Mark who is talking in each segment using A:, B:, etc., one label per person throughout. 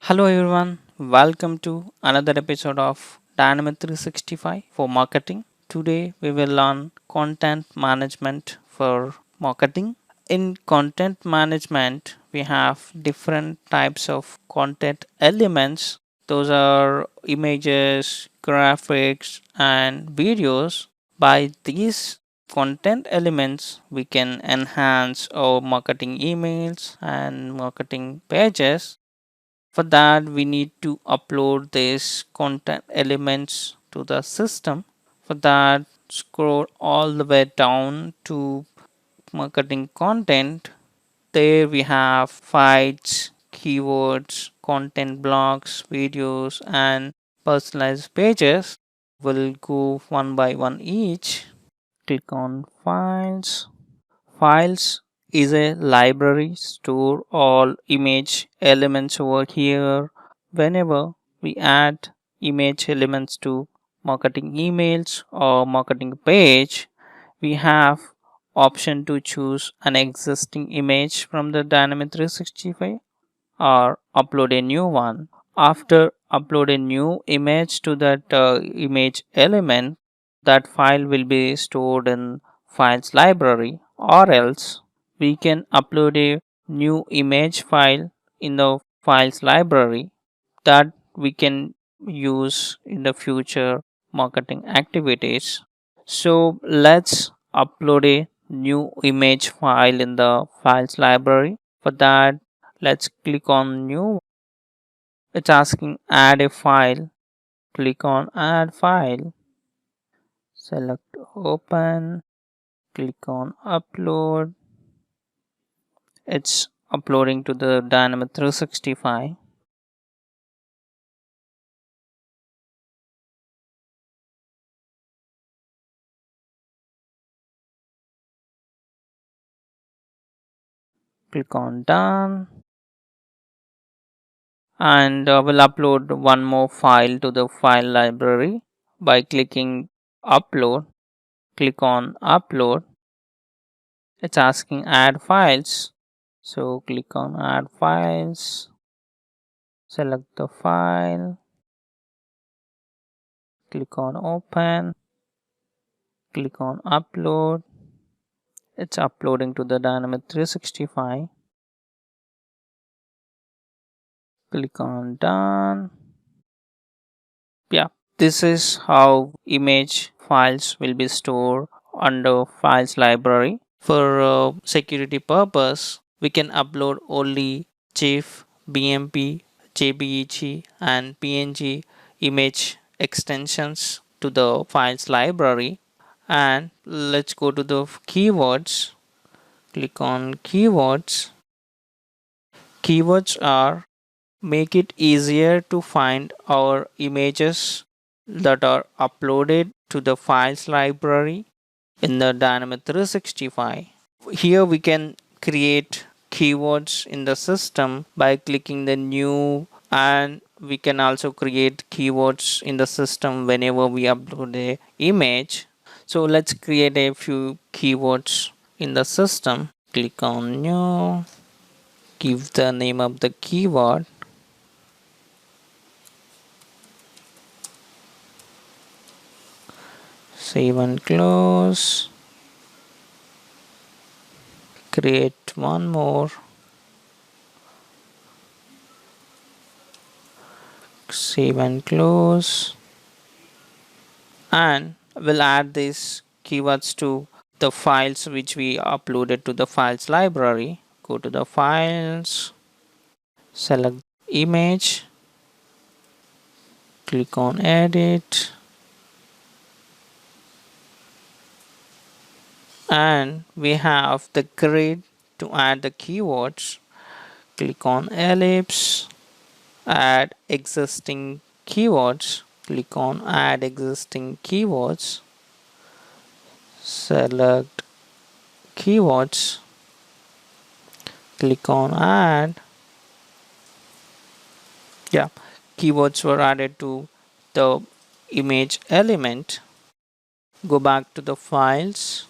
A: Hello everyone, welcome to another episode of Dynamic 365 for marketing. Today we will learn content management for marketing. In content management, we have different types of content elements. Those are images, graphics, and videos. By these content elements, we can enhance our marketing emails and marketing pages. For that, we need to upload these content elements to the system. For that, scroll all the way down to marketing content. There we have files, keywords, content blocks, videos, and personalized pages. We'll go one by one each. Click on files. Files is a library store all image elements over here. Whenever we add image elements to marketing emails or marketing page, we have option to choose an existing image from the Dynamic 365 or upload a new one. After upload a new image to that image element, that file will be stored in files library, or else we can upload a new image file in the files library that we can use in the future marketing activities. So let's upload a new image file in the files library. For that, let's click on new. It's asking add a file. Click on add file. Select open. Click on upload. It's uploading to the Dynamic 365. Click on done. And we'll upload one more file to the file library by clicking upload. Click on upload. It's asking add files, so click on add files, select the file, click on open, click on upload. It's uploading to the Dynamic 365. Click on done. Yeah, this is how image files will be stored under files library. For security purpose, we can upload only GIF, BMP, JPEG, and PNG image extensions to the files library. And let's go to the keywords. Click on keywords. Keywords are make it easier to find our images that are uploaded to the files library in the Dynamic 365. Here we can create keywords in the system by clicking the new, and we can also create keywords in the system whenever we upload a image. So let's create a few keywords in the system. Click on new, give the name of the keyword, save and close, create one more, save and close, and we'll add these keywords to the files which we uploaded to the files library. Go to the files, select image, click on edit, and we have the grid to add the keywords. Click on ellipse, add existing keywords. Click on add existing keywords, select keywords, click on add. Yeah, keywords were added to the image element. Go back to the files,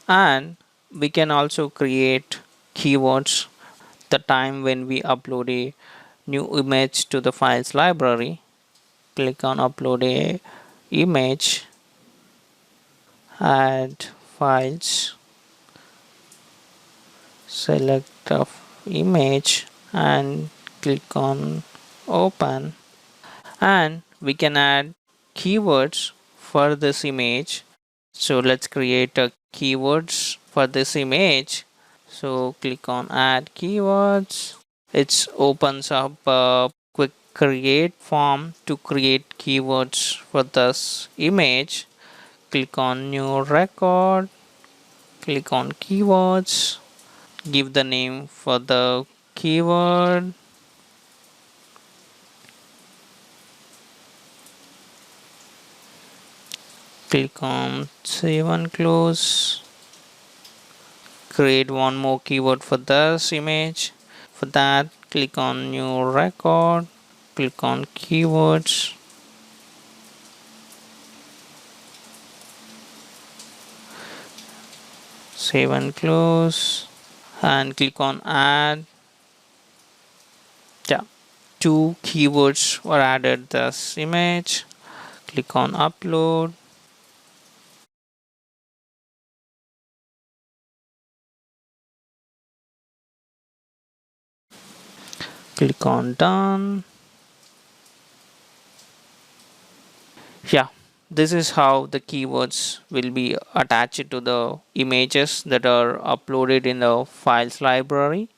A: and we can also create keywords the time when we upload a new image to the files library. Click on upload a image, add files, select the image and click on open, and we can add keywords for this image. So let's create a keywords for this image. So click on add keywords. It opens up a quick create form to create keywords for this image. Click on new record, click on keywords, give the name for the keyword, click on save and close, create one more keyword for this image. For that, click on new record, click on keywords, save and close, and click on add. Yeah, two keywords were added this image. Click on upload, click on done. Yeah, this is how the keywords will be attached to the images that are uploaded in the files library.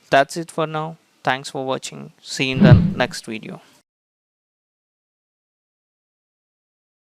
A: That's it for now. Thanks for watching. See you in the next video.